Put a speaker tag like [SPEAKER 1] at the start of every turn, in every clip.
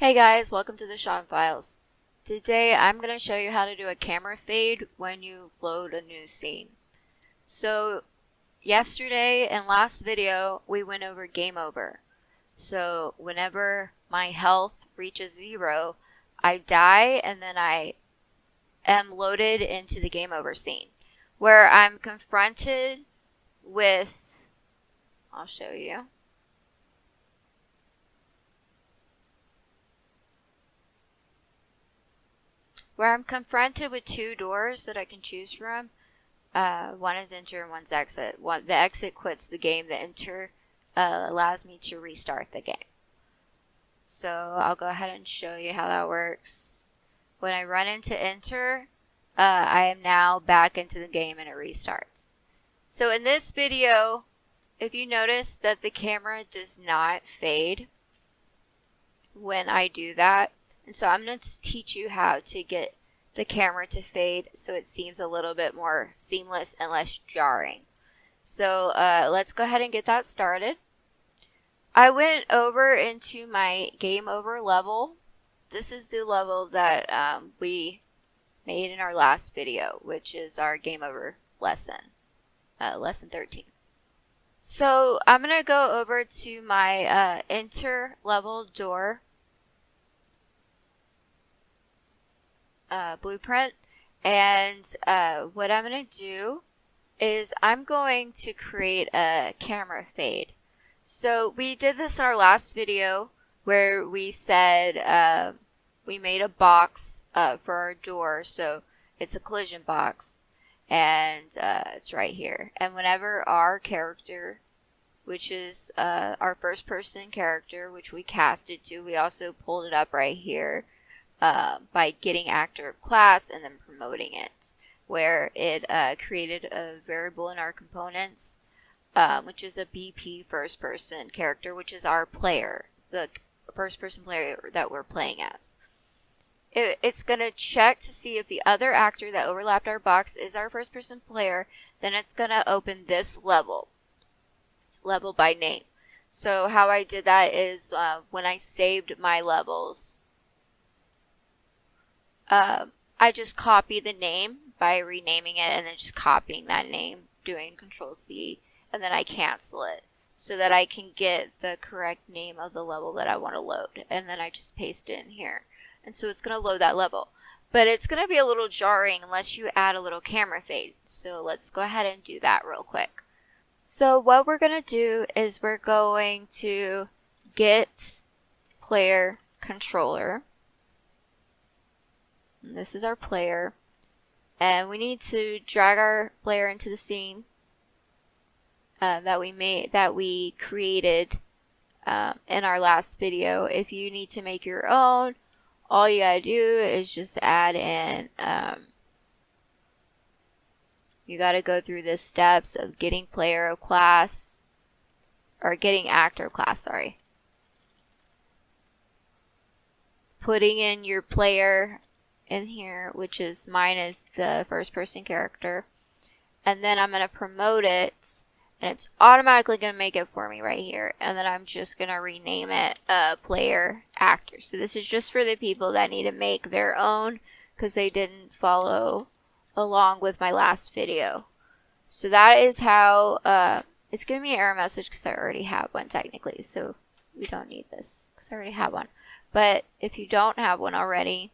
[SPEAKER 1] Hey guys, welcome to the Sean Files. Today I'm going to show you how to do a camera fade when you load a new scene. So yesterday and last video we went over game over. So whenever my health reaches 0, I die and then I am loaded into the game over scene where I'm confronted with, I'll show you. Where I'm confronted with two doors that I can choose from. One is enter and one's exit. The exit quits the game. The enter allows me to restart the game. So I'll go ahead and show you how that works. When I run into enter, I am now back into the game and it restarts. So in this video, if you notice that the camera does not fade when I do that, and so I'm going to teach you how to get the camera to fade so it seems a little bit more seamless and less jarring. So let's go ahead and get that started. I went over into my game over level. This is the level that we made in our last video, which is our game over lesson, lesson 13. So I'm going to go over to my enter level door blueprint, and what I'm going to do is I'm going to create a camera fade. So we did this in our last video where we said we made a box for our door, so it's a collision box, and it's right here. And whenever our character, which is our first person character, which we casted to, we also pulled it up right here by getting actor of class and then promoting it, where it created a variable in our components, which is a BP first person character, which is our player, the first person player that we're playing as. It's going to check to see if the other actor that overlapped our box is our first person player. Then it's going to open this level by name. So how I did that is when I saved my levels, I just copy the name by renaming it and then just copying that name, doing Control-C, and then I cancel it so that I can get the correct name of the level that I want to load. And then I just paste it in here. And so it's going to load that level. But it's going to be a little jarring unless you add a little camera fade. So let's go ahead and do that real quick. So what we're going to do is we're going to get player controller. And this is our player, and we need to drag our player into the scene that we created in our last video. If you need to make your own, all you gotta do is just add in. You gotta go through the steps of getting player of class, or getting actor of class. Sorry, putting in your player in here, which is mine is the first person character, and then I'm going to promote it, and it's automatically going to make it for me right here, and then I'm just going to rename it player actor. So this is just for the people that need to make their own because they didn't follow along with my last video. So that is how it's giving me an error message because I already have one technically, so we don't need this because I already have one. But if you don't have one already,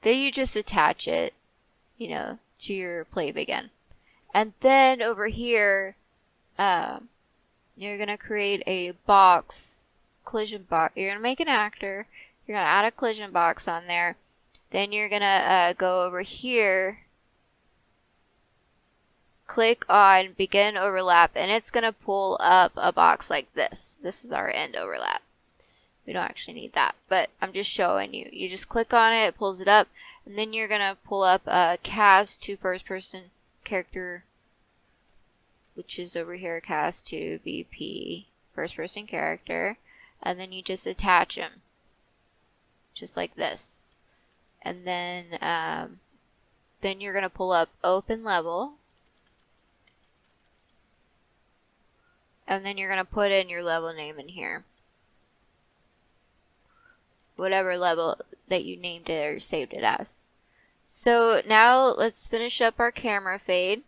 [SPEAKER 1] then you just attach it, to your play again. And then over here, you're going to create a box, collision box. You're going to make an actor. You're going to add a collision box on there. Then you're going to go over here, click on begin overlap, and it's going to pull up a box like this. This is our end overlap. We don't actually need that, but I'm just showing you. You just click on it, it pulls it up, and then you're going to pull up cast to first person character, which is over here, cast to BP first person character, and then you just attach them, just like this. And then you're going to pull up open level, and then you're going to put in your level name in here. whatever level that you named it or saved it as. So now let's finish up our camera fade.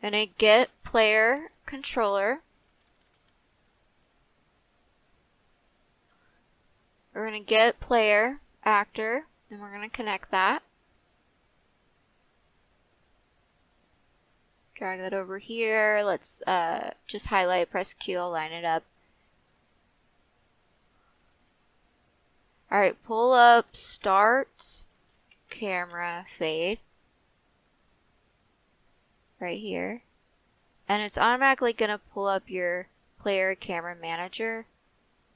[SPEAKER 1] I'm gonna get player controller. We're gonna get player actor, and we're gonna connect that. Drag that over here. Let's just highlight, press Q, line it up. Alright, pull up start camera fade right here. And it's automatically going to pull up your player camera manager.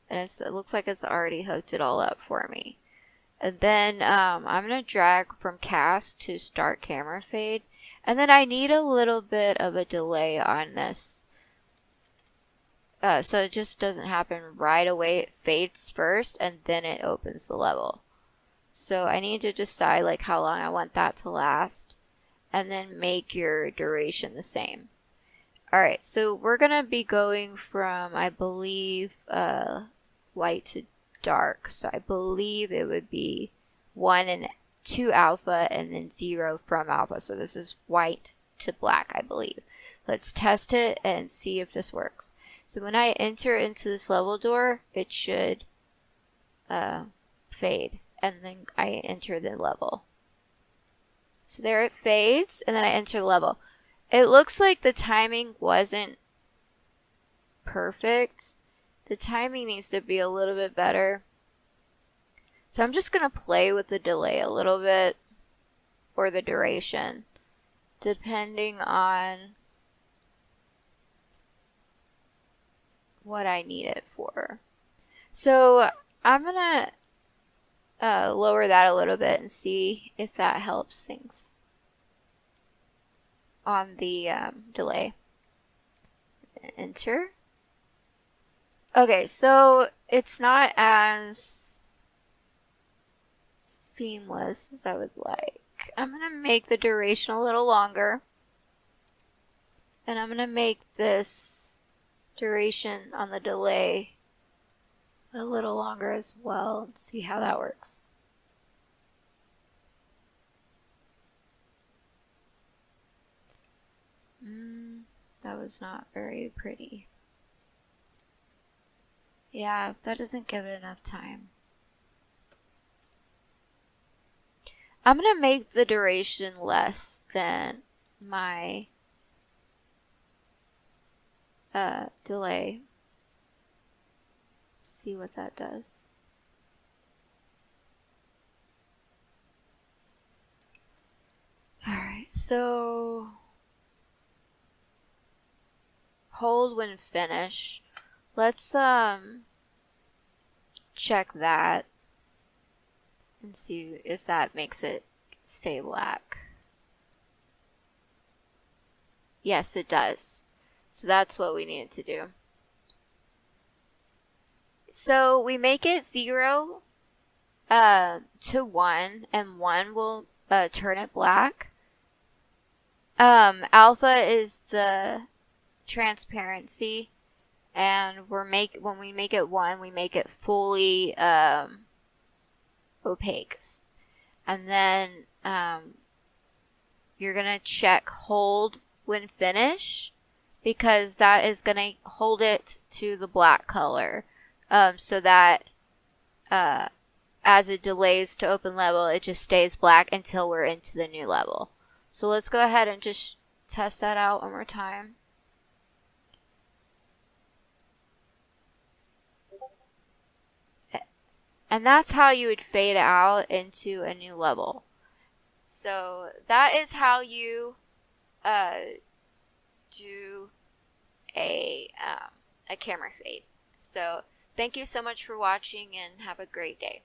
[SPEAKER 1] And it looks like it's already hooked it all up for me. And then I'm going to drag from cast to start camera fade. And then I need a little bit of a delay on this. So it just doesn't happen right away. It fades first and then it opens the level. So I need to decide like how long I want that to last. And then make your duration the same. Alright, so we're going to be going from, I believe, white to dark. So I believe it would be 1 and 2 alpha and then 0 from alpha. So this is white to black, I believe. Let's test it and see if this works. So when I enter into this level door, it should fade. And then I enter the level. So there it fades, and then I enter the level. It looks like the timing wasn't perfect. The timing needs to be a little bit better. So I'm just going to play with the delay a little bit, or the duration, depending on what I need it for. So I'm going to lower that a little bit and see if that helps things on the delay. Enter. Okay, so it's not as seamless as I would like. I'm going to make the duration a little longer. And I'm going to make this duration on the delay a little longer as well and see how that works. That was not very pretty. Yeah, that doesn't give it enough time. I'm going to make the duration less than my delay. See what that does. Alright, so hold when finish. Let's check that and see if that makes it stay black. Yes, it does. So that's what we needed to do. So we make it 0 to 1, and 1 will turn it black. Alpha is the transparency, and when we make it 1, we make it fully opaque. And then you're gonna check hold when finish, because that is gonna hold it to the black color. So that as it delays to open level, it just stays black until we're into the new level. So let's go ahead and just test that out one more time. And that's how you would fade out into a new level. So that is how you do a camera fade. So thank you so much for watching and have a great day.